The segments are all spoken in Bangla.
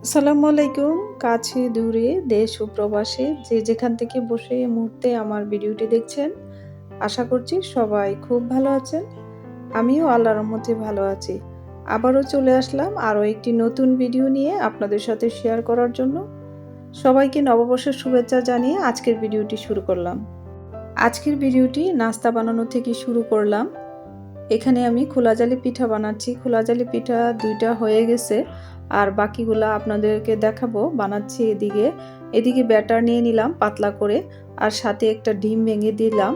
আসসালামু আলাইকুম। কাছে দূরে দেশ ও প্রবাসে যে যেখান থেকে বসে এই মুহূর্তে আমার ভিডিওটি দেখছেন, আশা করছি সবাই খুব ভালো আছেন। আমিও আল্লাহর রহমতে ভালো আছি। আবারও চলে আসলাম আরও একটি নতুন ভিডিও নিয়ে আপনাদের সাথে শেয়ার করার জন্য। সবাইকে নববর্ষের শুভেচ্ছা জানিয়ে আজকের ভিডিওটি শুরু করলাম। আজকের ভিডিওটি নাস্তা বানানো থেকে শুরু করলাম। এখানে আমি খোলা জালি পিঠা বানাচ্ছি। খোলা জালি পিঠা ২টা হয়ে গেছে, আর বাকিগুলা আপনাদেরকে দেখাবো বানাচ্ছি। এদিকে ব্যাটার নিয়ে নিলাম পাতলা করে, আর সাথে একটা ডিম ভেঙে দিলাম।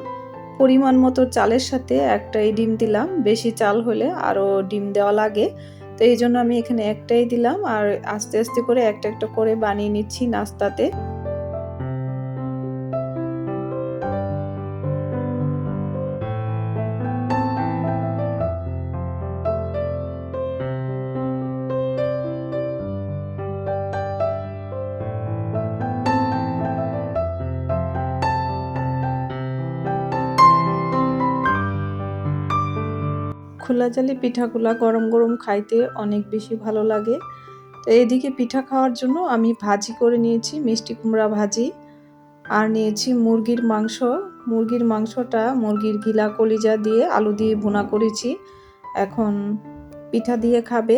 পরিমাণ মতো চালের সাথে একটাই ডিম দিলাম, বেশি চাল হলে আরও ডিম দেওয়া লাগে, তো এই জন্য আমি এখানে একটাই দিলাম। আর আস্তে আস্তে করে একটা একটা করে বানিয়ে নিচ্ছি নাস্তাতে। খোলা জালি পিঠাগুলা গরম গরম খাইতে অনেক বেশি ভালো লাগে। তো এদিকে পিঠা খাওয়ার জন্য আমি ভাজি করে নিয়েছি, মিষ্টি কুমড়া ভাজি, আর নিয়েছি মুরগির মাংস। মুরগির মাংসটা মুরগির গিলা কলিজা দিয়ে আলু দিয়ে ভুনা করেছি, এখন পিঠা দিয়ে খাবে।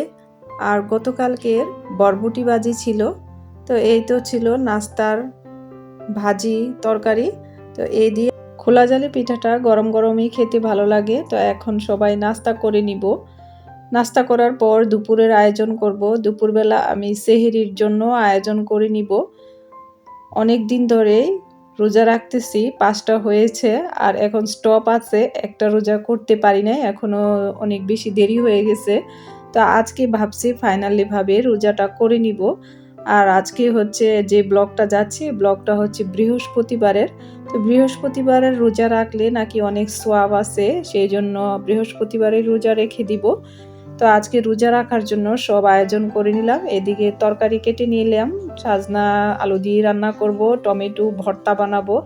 আর গতকালকের বরবটি ভাজি ছিল। তো এই তো ছিল নাস্তার ভাজি তরকারি। তো এই দিয়ে খোলা জালি পিঠাটা গরম গরমই খেতে ভালো লাগে। তো এখন সবাই নাস্তা করে নিব। নাস্তা করার পর দুপুরের আয়োজন করব। দুপুরবেলা আমি সেহরির জন্য আয়োজন করে নিব। অনেক দিন ধরেই রোজা রাখতেছি, 5টা হয়েছে, আর এখন স্টপ আছে, একটা রোজা করতে পারি নাই, এখনো অনেক বেশি দেরি হয়ে গেছে। তো আজকে ভাবছি ফাইনালি ভাবে রোজাটা করে নিব। আর আজকে হচ্ছে যে ব্লগটা যাচ্ছে, ব্লগটা হচ্ছে বৃহস্পতিবারের। তো বৃহস্পতিবারের রোজা রাখলে নাকি অনেক সোয়াব আছে, সেই জন্য বৃহস্পতিবারের রোজা রেখে দিব। তো আজকে রোজা রাখার জন্য সব আয়োজন করে নিলাম। এদিকে তরকারি কেটে নিলাম, সাজনা আলু দিয়ে রান্না করব, টমেটো ভর্তা বানাবো।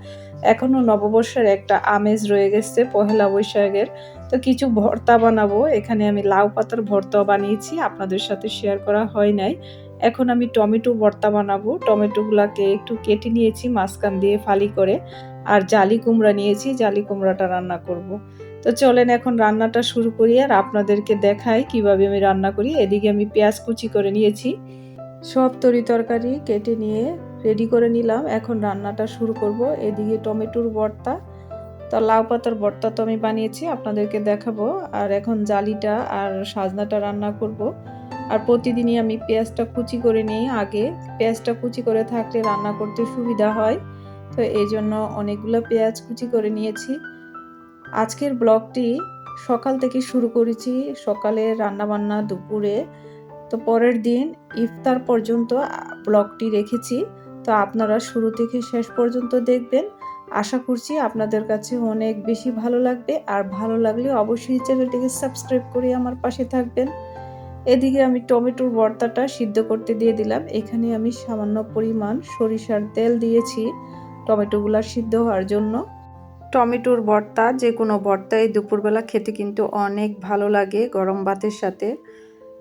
এখনো নববর্ষের একটা আমেজ রয়ে গেছে পহেলা বৈশাখের, তো কিছু ভর্তা বানাবো। এখানে আমি লাউ পাতার ভর্তা বানিয়েছি, আপনাদের সাথে শেয়ার করা হয় নাই। এখন আমি টমেটো ভর্তা বানাবো। টমেটোগুলাকে একটু কেটে নিয়েছি মাঝখান দিয়ে ফালি করে, আর জালি কুমড়া নিয়েছি, জালি কুমড়াটা রান্না করব। তো চলেন এখন রান্নাটা শুরু করি, আর আপনাদেরকে দেখাই কিভাবে আমি রান্না করি। এদিকে আমি পেঁয়াজ কুচি করে নিয়েছি, সব তরকারি কেটে নিয়ে রেডি করে নিলাম। এখন রান্নাটা শুরু করব। এদিকে টমেটোর ভর্তা, তো লাউ পাতার ভর্তা তো আমি বানিয়েছি, আপনাদেরকে দেখাবো। আর এখন জালিটা আর সাজনাটা রান্না করব। আর প্রতিদিনই আমি পেঁয়াজটা কুচি করে নিই আগে। পেঁয়াজটা কুচি করে থাকলে রান্না করতে সুবিধা হয়, তো এই জন্য অনেকগুলো পেঁয়াজ কুচি করে নিয়েছি। আজকের ব্লগটি সকাল থেকে শুরু করেছি, সকালে রান্নাবান্না, দুপুরে, তো পরের দিন ইফতার পর্যন্ত ব্লগটি রেখেছি। তো আপনারা শুরু থেকে শেষ পর্যন্ত দেখবেন। আশা করছি আপনাদের কাছে অনেক বেশি ভালো লাগবে, আর ভালো লাগলে অবশ্যই চ্যানেলটিকে সাবস্ক্রাইব করে আমার পাশে থাকবেন। এদিকে আমি টমেটোর ভর্তাটা সিদ্ধ করতে দিয়ে দিলাম। এখানে আমি সামান্য পরিমাণ সরিষার তেল দিয়েছি টমেটোগুলা সিদ্ধ হওয়ার জন্য। টমেটোর ভর্তা, যে কোনো ভর্তাই দুপুরবেলা খেতে কিন্তু অনেক ভালো লাগে গরম ভাতের সাথে।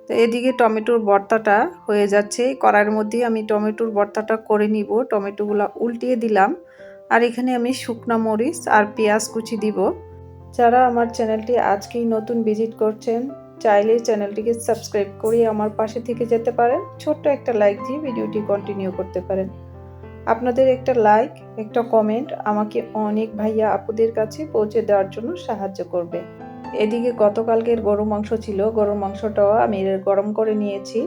তো এদিকে টমেটোর ভর্তাটা হয়ে যাচ্ছে, কড়াইয়ের মধ্যে আমি টমেটোর ভর্তাটা করে নিব। টমেটোগুলো উল্টিয়ে দিলাম, আর এখানে আমি শুকনা মরিচ আর পেঁয়াজ কুচি দিব। যারা আমার চ্যানেলটি আজকেই নতুন ভিজিট করছেন, চাইলে চ্যানেলটিকে সাবস্ক্রাইব করে আমার পাশে থেকে যেতে পারেন। ছোট্ট একটা লাইক দিয়ে ভিডিওটি কন্টিনিউ করতে পারেন। আপনাদের একটা লাইক, একটা কমেন্ট আমাকে অনেক ভাইয়া আপুদের কাছে পৌঁছে দেওয়ার জন্য সাহায্য করবে। এদিকে গতকালকের গরু মাংস ছিল, গরুর মাংসটাও আমি গরম করে নিয়েছি,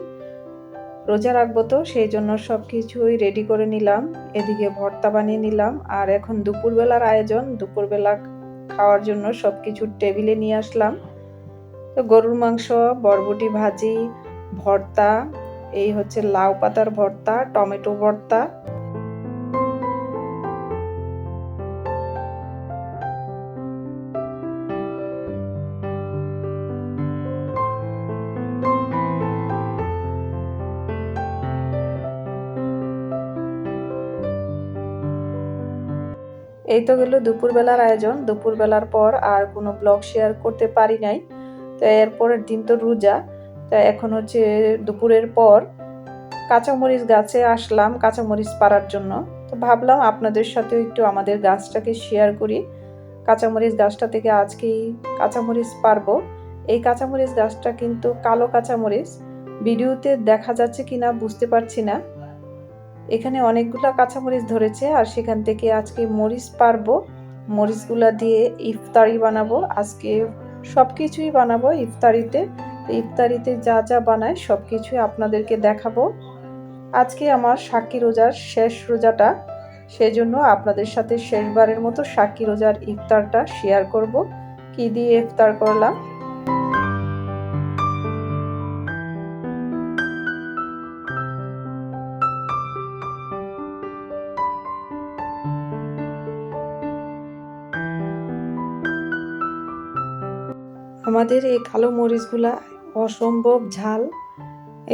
রোজা রাখবো তো সেই জন্য সব কিছুই রেডি করে নিলাম। এদিকে ভর্তা বানিয়ে নিলাম, আর এখন দুপুরবেলার আয়োজন। দুপুরবেলা খাওয়ার জন্য সব কিছু টেবিলে নিয়ে আসলাম। তো গরুর মাংস, বরবটি ভাজি, ভর্তা, এই হচ্ছে লাউ পাতার ভর্তা, টমেটো ভর্তা। এই তো গেল দুপুরবেলার আয়োজন। দুপুরবেলার পর আর কোনো ব্লগ শেয়ার করতে পারি নাই। তো এরপরের দিন তো রোজা। তো এখন হচ্ছে দুপুরের পর কাঁচামরিচ গাছে আসলাম কাঁচামরিচ পাড়ার জন্য। তো ভাবলাম আপনাদের সাথেও একটু আমাদের গাছটাকে শেয়ার করি। কাঁচামরিচ গাছটা থেকে আজকেই কাঁচামরিচ পারবো। এই কাঁচামরিচ গাছটা কিন্তু কালো কাঁচামরিচ, ভিডিওতে দেখা যাচ্ছে কিনা বুঝতে পারছি না। এখানে অনেকগুলো কাঁচামরিচ ধরেছে আর সেখান থেকে আজকে মরিচ পারবো। মরিচগুলা দিয়ে ইফতারি বানাবো। আজকে সব কিছুই বানাবো ইফতারিতে। ইফতারিতে যা যা বানায় সব কিছুই আপনাদেরকে দেখাবো। আজকে আমার সাক্ষী রোজার শেষ রোজাটা, সেজন্য আপনাদের সাথে শেষবারের মতো সাক্ষী রোজার ইফতারটা শেয়ার করব। কি দিয়ে ইফতার করলাম। আমাদের এই কালো মরিচগুলা অসম্ভব ঝাল।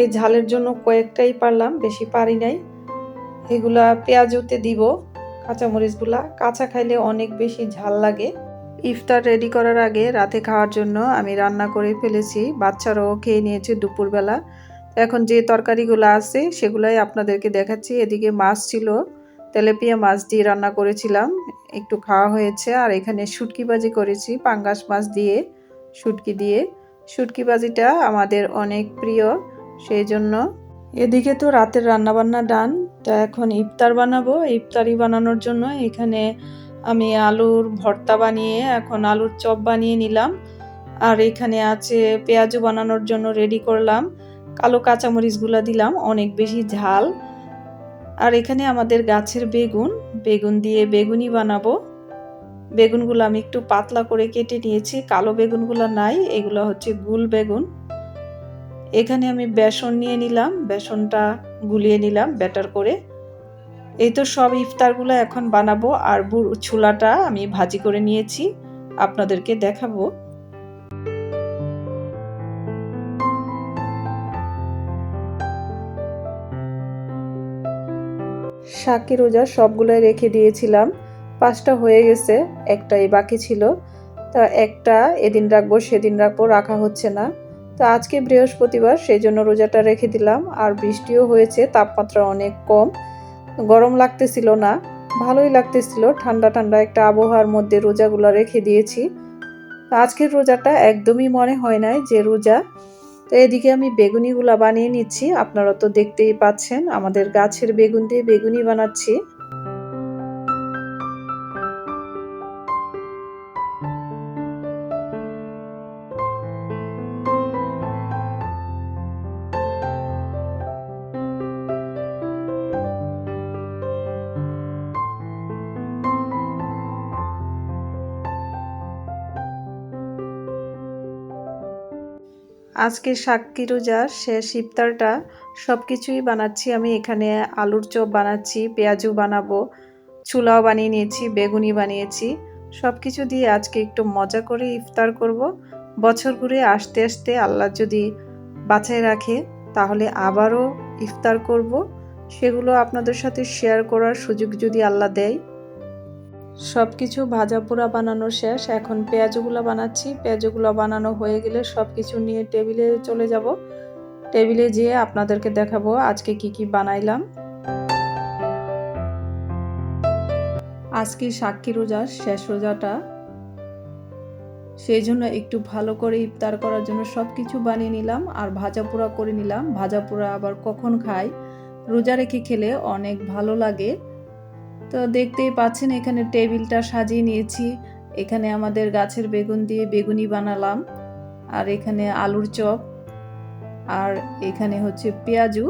এই ঝালের জন্য কয়েকটাই পারলাম, বেশি পারি নাই। এগুলা পেঁয়াজুতে দিব। কাঁচামরিচগুলা কাঁচা খাইলে অনেক বেশি ঝাল লাগে। ইফতার রেডি করার আগে রাতে খাওয়ার জন্য আমি রান্না করে ফেলেছি। বাচ্চারাও খেয়ে নিয়েছে দুপুরবেলা। এখন যে তরকারিগুলো আছে সেগুলাই আপনাদেরকে দেখাচ্ছি। এদিকে মাছ ছিল, তেলাপিয়া মাছ দিয়ে রান্না করেছিলাম, একটু খাওয়া হয়েছে। আর এখানে শুটকি ভাজি করেছি পাঙ্গাস মাছ দিয়ে, শুটকি দিয়ে। শুটকি ভাজিটা আমাদের অনেক প্রিয়, সেই জন্য। এদিকে তো রাতের রান্নাবান্না ডান। তো এখন ইফতার বানাবো। ইফতারি বানানোর জন্য এখানে আমি আলুর ভর্তা বানিয়ে এখন আলুর চপ বানিয়ে নিলাম। আর এখানে আছে পেঁয়াজু বানানোর জন্য রেডি করলাম। কালো কাঁচামরিচগুলা দিলাম, অনেক বেশি ঝাল। আর এখানে আমাদের গাছের বেগুন, বেগুন দিয়ে বেগুনি বানাবো। বেগুনগুলো আমি একটু পাতলা করে কেটে নিয়েছি, কালো বেগুনগুলো নাই, এগুলো হচ্ছে গুল বেগুন। এখানে আমি বেসন নিয়ে নিলাম, বেসনটা গুলিয়ে নিলাম ব্যাটার করে। এই তো সব ইফতারগুলো এখন বানাবো। আর ছোলাটা আমি ভাজি করে নিয়েছি, আপনাদেরকে দেখাবো। সাক্ষী রোজা সবগুলাই রেখে দিয়েছিলাম, 5টা হয়ে গেছে, একটাই বাকি ছিল। তা একটা এদিন রাখবো সেদিন রাখবো, রাখা হচ্ছে না। তো আজকে বৃহস্পতিবার, সেই জন্য রোজাটা রেখে দিলাম। আর বৃষ্টিও হয়েছে, তাপমাত্রা অনেক কম, গরম লাগতেছিল না, ভালোই লাগতেছিল। ঠান্ডা ঠান্ডা একটা আবহাওয়ার মধ্যে রোজাগুলো রেখে দিয়েছি। আজকের রোজাটা একদমই মনে হয় নাই যে রোজা। তো এদিকে আমি বেগুনিগুলা বানিয়ে নিচ্ছি, আপনারা তো দেখতেই পাচ্ছেন আমাদের গাছের বেগুন দিয়ে বেগুনি বানাচ্ছি। আজকে সাক্ষী রোজার শেষ ইফতারটা সব কিছুই বানাচ্ছি আমি। এখানে আলুর চপ বানাচ্ছি, পেঁয়াজু বানাবো, ছোলাও বানিয়ে নিয়েছি, বেগুনি বানিয়েছি। সব কিছু দিয়ে আজকে একটু মজা করে ইফতার করব। বছর ঘুরে আসতে আসতে আল্লাহ যদি বাঁচায় রাখে তাহলে আবারও ইফতার করব। সেগুলো আপনাদের সাথে শেয়ার করার সুযোগ যদি আল্লাহ দেয়। সব কিছু ভাজা পোড়া বানানো শেষ, এখন পেঁয়াজগুলো বানাচ্ছি। পেঁয়াজগুলো বানানো হয়ে গেলে সব কিছু নিয়ে টেবিলে চলে যাব। টেবিলে যেয়ে আপনাদেরকে দেখাবো আজকে কি কি বানাইলাম। আজকে সাক্ষী রোজার শেষ রোজাটা, সেই জন্য একটু ভালো করে ইফতার করার জন্য সব কিছু বানিয়ে নিলাম আর ভাজা পোড়া করে নিলাম। ভাজা পোড়া আবার কখন খাই, রোজা রেখে খেলে অনেক ভালো লাগে। তো দেখতেই পাচ্ছেন এখানে টেবিলটা সাজিয়ে নিয়েছি। এখানে আমাদের গাছের বেগুন দিয়ে বেগুনি বানালাম, আর এখানে আলুর চপ, আর এখানে হচ্ছে পেঁয়াজু।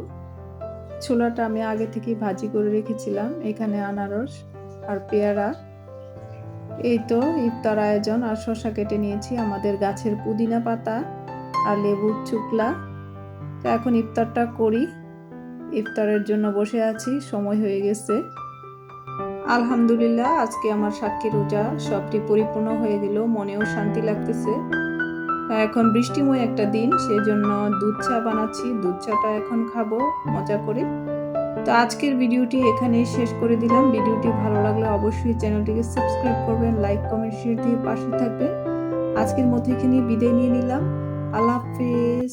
ছোলাটা আমি আগে থেকে ভাজি করে রেখেছিলাম। এখানে আনারস আর পেয়ারা। এই তো ইফতার আয়োজন। আর শসা কেটে নিয়েছি, আমাদের গাছের পুদিনা পাতা আর লেবুর চুকলা। তো এখন ইফতারটা করি, ইফতারের জন্য বসে আছি, সময় হয়ে গেছে। আলহামদুলিল্লাহ, আজকে আমার সাক্ষী রোজা সবটি পরিপূর্ণ হয়ে গেল, মনেও শান্তি লাগতেছে। এখন বৃষ্টিময় একটা দিন, সেই জন্য দুধ চা বানাচ্ছি, দুধ চাটা এখন খাবো মজা করে। তো আজকের ভিডিওটি এখানেই শেষ করে দিলাম। ভিডিওটি ভালো লাগলে অবশ্যই চ্যানেলটিকে সাবস্ক্রাইব করবেন, লাইক কমেন্ট শেয়ার দিয়ে পাশে থাকবেন। আজকের মতো এখানে বিদায় নিয়ে নিলাম। আল্লাহ হাফেজ।